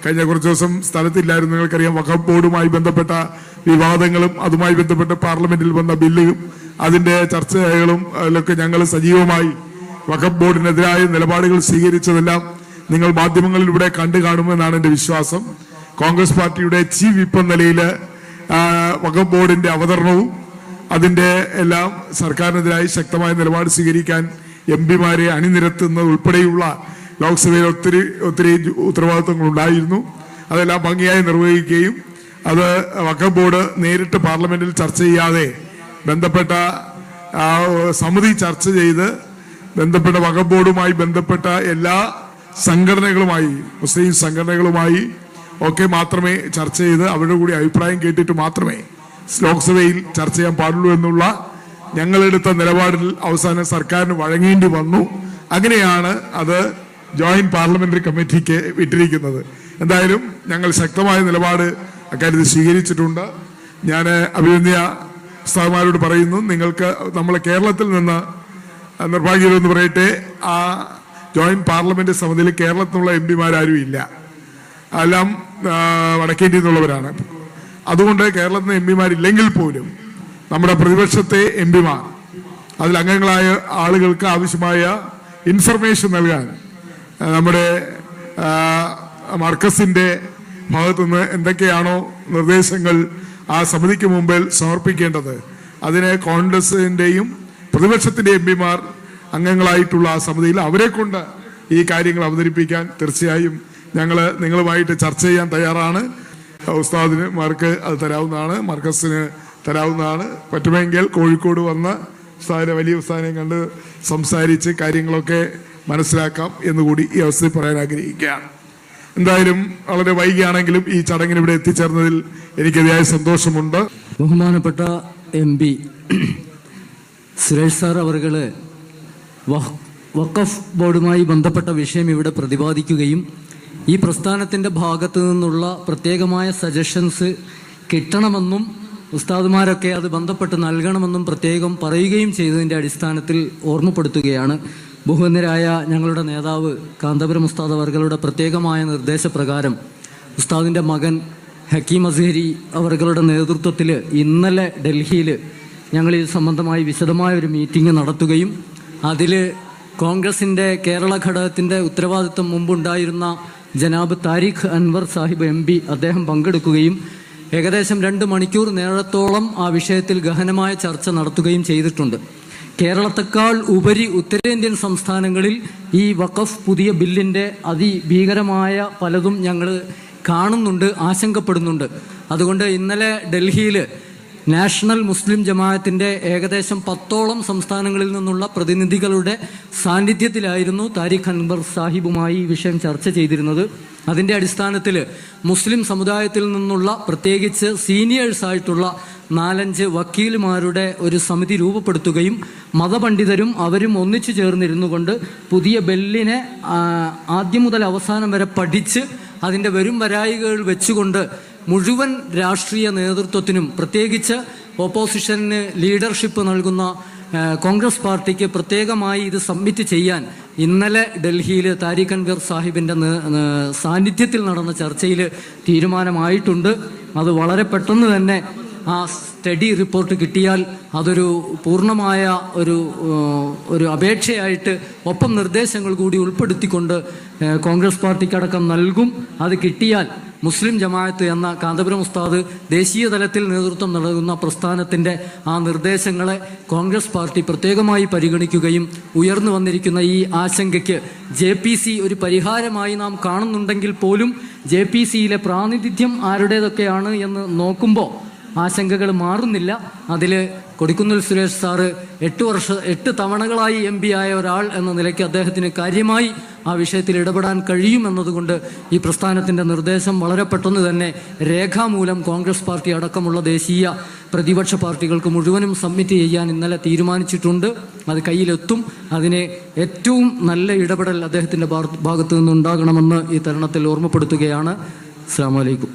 കഴിഞ്ഞ കുറച്ച് ദിവസം സ്ഥലത്തില്ലായിരുന്നു. നിങ്ങൾക്കറിയാം, വഖഫ് ബോർഡുമായി ബന്ധപ്പെട്ട വിവാദങ്ങളും അതുമായി ബന്ധപ്പെട്ട് പാർലമെന്റിൽ വന്ന ബില്ലും അതിന്റെ ചർച്ചകളും അതിലൊക്കെ ഞങ്ങൾ സജീവമായി വഖഫ് ബോർഡിനെതിരായ നിലപാടുകൾ സ്വീകരിച്ചതെല്ലാം നിങ്ങൾ മാധ്യമങ്ങളിലൂടെ കണ്ടു കാണുമെന്നാണ് എൻ്റെ വിശ്വാസം. കോൺഗ്രസ് പാർട്ടിയുടെ ചീഫ് വിപ്പ് എന്ന നിലയിൽ വഖഫ് ബോർഡിന്റെ അവതരണവും അതിന്റെ എല്ലാം സർക്കാരിനെതിരായി ശക്തമായ നിലപാട് സ്വീകരിക്കാൻ എംപിമാരെ അണിനിരത്തുന്നത് ഉൾപ്പെടെയുള്ള ലോക്സഭയിൽ ഒത്തിരി ഉത്തരവാദിത്വങ്ങൾ ഉണ്ടായിരുന്നു. അതെല്ലാം ഭംഗിയായി നിർവഹിക്കുകയും അത് വഖഫ് ബോർഡ് നേരിട്ട് പാർലമെന്റിൽ ചർച്ച ചെയ്യാതെ ബന്ധപ്പെട്ട സമിതി ചർച്ച ചെയ്ത് ബന്ധപ്പെട്ട വഖഫ് ബോർഡുമായി ബന്ധപ്പെട്ട എല്ലാ സംഘടനകളുമായി, മുസ്ലിം സംഘടനകളുമായി ഒക്കെ മാത്രമേ ചർച്ച ചെയ്ത് അവരുടെ കൂടി അഭിപ്രായം കേട്ടിട്ട് മാത്രമേ ലോക്സഭയിൽ ചർച്ച ചെയ്യാൻ പാടുള്ളൂ എന്നുള്ള ഞങ്ങളെടുത്ത നിലപാടിൽ അവസാനം സർക്കാരിന് വഴങ്ങേണ്ടി വന്നു. അങ്ങനെയാണ് അത് ജോയിന്റ് പാർലമെന്ററി കമ്മിറ്റിക്ക് വിട്ടിരിക്കുന്നത്. എന്തായാലും ഞങ്ങൾ ശക്തമായ നിലപാട് അക്കാര്യത്തിൽ സ്വീകരിച്ചിട്ടുണ്ട്. ഞാൻ അഭിനന്ദ ഉസ്താദുമാരോട് പറയുന്നു, നിങ്ങൾക്ക് നമ്മളെ കേരളത്തിൽ നിന്ന് നിർഭാഗ്യമെന്ന് പറയട്ടെ, ആ ജോയിന്റ് പാർലമെന്റ് സമിതിയിൽ കേരളത്തിലുള്ള എംപിമാരും ഇല്ല, എല്ലാം വടക്കേന്ത്യയിൽ നിന്നുള്ളവരാണ്. അതുകൊണ്ട് കേരളത്തിൽ നിന്ന് എംപിമാരില്ലെങ്കിൽ പോലും നമ്മുടെ പ്രതിപക്ഷത്തെ എംപിമാർ, അതിൽ അംഗങ്ങളായ ആളുകൾക്ക് ആവശ്യമായ ഇൻഫർമേഷൻ നൽകാൻ നമ്മുടെ മർക്കസിന്റെ ഭാഗത്തുനിന്ന് എന്തൊക്കെയാണോ നിർദ്ദേശങ്ങൾ ആ സമിതിക്ക് മുമ്പിൽ സമർപ്പിക്കേണ്ടത്, അതിനെ കോൺഗ്രസിന്റെയും പ്രതിപക്ഷത്തിന്റെ എംപിമാർ അംഗങ്ങളായിട്ടുള്ള ആ സമിതിയിൽ അവരെ കൊണ്ട് ഈ കാര്യങ്ങൾ അവതരിപ്പിക്കാൻ തീർച്ചയായും ഞങ്ങൾ നിങ്ങളുമായിട്ട് ചർച്ച ചെയ്യാൻ തയ്യാറാണ്. ഉസ്താദിന്മാർക്ക് അത് തരാവുന്നതാണ്, മർക്കസിന് തരാവുന്നതാണ്. പറ്റുമെങ്കിൽ കോഴിക്കോട് വന്ന് ഉസ്താദിനെ, വലിയ ഉസ്താദിനെ കണ്ട് സംസാരിച്ച് കാര്യങ്ങളൊക്കെ മനസ്സിലാക്കാം എന്നുകൂടി ഈ അവസരത്തിൽ പറയാൻ ആഗ്രഹിക്കുകയാണ്. എന്തായാലും വളരെ വൈകിയാണെങ്കിലും ഈ ചടങ്ങിന് ഇവിടെ എത്തിച്ചേർന്നതിൽ എനിക്ക് അതിയായ സന്തോഷമുണ്ട്. ബഹുമാനപ്പെട്ട MP സുരേഷ് സാർ അവർകള് വഖഫ് ബോർഡുമായി ബന്ധപ്പെട്ട വിഷയം ഇവിടെ പ്രതിപാദിക്കുകയും ഈ പ്രസ്ഥാനത്തിൻ്റെ ഭാഗത്തു നിന്നുള്ള പ്രത്യേകമായ സജഷൻസ് കിട്ടണമെന്നും ഉസ്താദുമാരൊക്കെ അത് ബന്ധപ്പെട്ട് നൽകണമെന്നും പ്രത്യേകം പറയുകയും ചെയ്തതിൻ്റെ അടിസ്ഥാനത്തിൽ ഓർമ്മപ്പെടുത്തുകയാണ്. ബഹുമാന്യരായ ഞങ്ങളുടെ നേതാവ് കാന്തപുരം ഉസ്താദ് അവർകളുടെ പ്രത്യേകമായ നിർദ്ദേശപ്രകാരം ഉസ്താദിൻ്റെ മകൻ ഹക്കീം അസ്ഹരി അവർകളുടെ നേതൃത്വത്തിൽ ഇന്നലെ ഡൽഹിയിൽ ഞങ്ങൾ ഇത് സംബന്ധമായി വിശദമായ ഒരു മീറ്റിംഗ് നടത്തുകയും അതിൽ കോൺഗ്രസിൻ്റെ കേരള ഘടകത്തിൻ്റെ ഉത്തരവാദിത്വം മുമ്പുണ്ടായിരുന്ന ജനാബ് താരിഖ് അൻവർ സാഹിബ് MP അദ്ദേഹം പങ്കെടുക്കുകയും ഏകദേശം 2 മണിക്കൂർ നേരത്തോളം ആ വിഷയത്തിൽ ഗഹനമായ ചർച്ച നടത്തുകയും ചെയ്തിട്ടുണ്ട്. കേരളത്തെക്കാൾ ഉപരി ഉത്തരേന്ത്യൻ സംസ്ഥാനങ്ങളിൽ ഈ വഖഫ് പുതിയ ബില്ലിൻ്റെ അതിഭീകരമായ പലതും ഞങ്ങൾ കാണുന്നുണ്ട്, ആശങ്കപ്പെടുന്നുണ്ട്. അതുകൊണ്ട് ഇന്നലെ ഡൽഹിയിൽ നാഷണൽ മുസ്ലിം ജമാഅത്തിൻ്റെ ഏകദേശം 10ഓളം സംസ്ഥാനങ്ങളിൽ നിന്നുള്ള പ്രതിനിധികളുടെ സാന്നിധ്യത്തിലായിരുന്നു താരിഖ് അൻവർ സാഹിബുമായി ഈ വിഷയം ചർച്ച ചെയ്തിരുന്നത്. അതിൻ്റെ അടിസ്ഥാനത്തിൽ മുസ്ലിം സമുദായത്തിൽ നിന്നുള്ള പ്രത്യേകിച്ച് സീനിയേഴ്സായിട്ടുള്ള 4-5 വക്കീലുമാരുടെ ഒരു സമിതി രൂപപ്പെടുത്തുകയും മതപണ്ഡിതരും അവരും ഒന്നിച്ചു ചേർന്നിരുന്നു കൊണ്ട് പുതിയ ബില്ലിനെ ആദ്യം മുതൽ അവസാനം വരെ പഠിച്ച് അതിൻ്റെ വരും വരായികൾ വെച്ചുകൊണ്ട് മുഴുവൻ രാഷ്ട്രീയ നേതൃത്വത്തിനും പ്രത്യേകിച്ച് ഓപ്പോസിഷന് ലീഡർഷിപ്പ് നൽകുന്ന കോൺഗ്രസ് പാർട്ടിക്ക് പ്രത്യേകമായി ഇത് സബ്മിറ്റ് ചെയ്യാൻ ഇന്നലെ ഡൽഹിയിൽ താരിഖ് അൻവർ സാഹിബിൻ്റെ സാന്നിധ്യത്തിൽ നടന്ന ചർച്ചയിൽ തീരുമാനമായിട്ടുണ്ട്. അത് വളരെ പെട്ടെന്ന് തന്നെ ആ സ്റ്റഡി റിപ്പോർട്ട് കിട്ടിയാൽ അതൊരു പൂർണ്ണമായ ഒരു അപേക്ഷയായിട്ട് ഒപ്പം നിർദ്ദേശങ്ങൾ കൂടി ഉൾപ്പെടുത്തിക്കൊണ്ട് കോൺഗ്രസ് പാർട്ടിക്കടക്കം നൽകും. അത് കിട്ടിയാൽ മുസ്ലിം ജമാഅത്ത് എന്ന കാന്തപുരം ഉസ്താദ് ദേശീയ തലത്തിൽ നേതൃത്വം നൽകുന്ന പ്രസ്ഥാനത്തിൻ്റെ ആ നിർദ്ദേശങ്ങളെ കോൺഗ്രസ് പാർട്ടി പ്രത്യേകമായി പരിഗണിക്കുകയും ഉയർന്നു വന്നിരിക്കുന്ന ഈ ആശങ്കയ്ക്ക് JPC ഒരു പരിഹാരമായി നാം കാണുന്നുണ്ടെങ്കിൽ പോലും JPCയിലെ പ്രാതിനിധ്യം ആരുടേതൊക്കെയാണ് എന്ന് നോക്കുമ്പോൾ ആശങ്കകൾ മാറുന്നില്ല. അതിൽ കൊടിക്കുന്നിൽ സുരേഷ് സാറ് 8 തവണകളായി MP ആയ ഒരാൾ എന്ന നിലയ്ക്ക് അദ്ദേഹത്തിന് കാര്യമായി ആ വിഷയത്തിൽ ഇടപെടാൻ കഴിയുമെന്നതുകൊണ്ട് ഈ പ്രസ്ഥാനത്തിൻ്റെ നിർദ്ദേശം വളരെ പെട്ടെന്ന് തന്നെ രേഖാമൂലം കോൺഗ്രസ് പാർട്ടി അടക്കമുള്ള ദേശീയ പ്രതിപക്ഷ പാർട്ടികൾക്ക് മുഴുവനും സബ്മിറ്റ് ചെയ്യാൻ ഇന്നലെ തീരുമാനിച്ചിട്ടുണ്ട്. അത് കയ്യിലെത്തും. അതിന് ഏറ്റവും നല്ല ഇടപെടൽ അദ്ദേഹത്തിൻ്റെ ഭാഗത്തു നിന്നുണ്ടാകണമെന്ന് ഈ തരുണത്തിൽ ഓർമ്മപ്പെടുത്തുകയാണ്. അസ്സലാമു അലൈക്കും.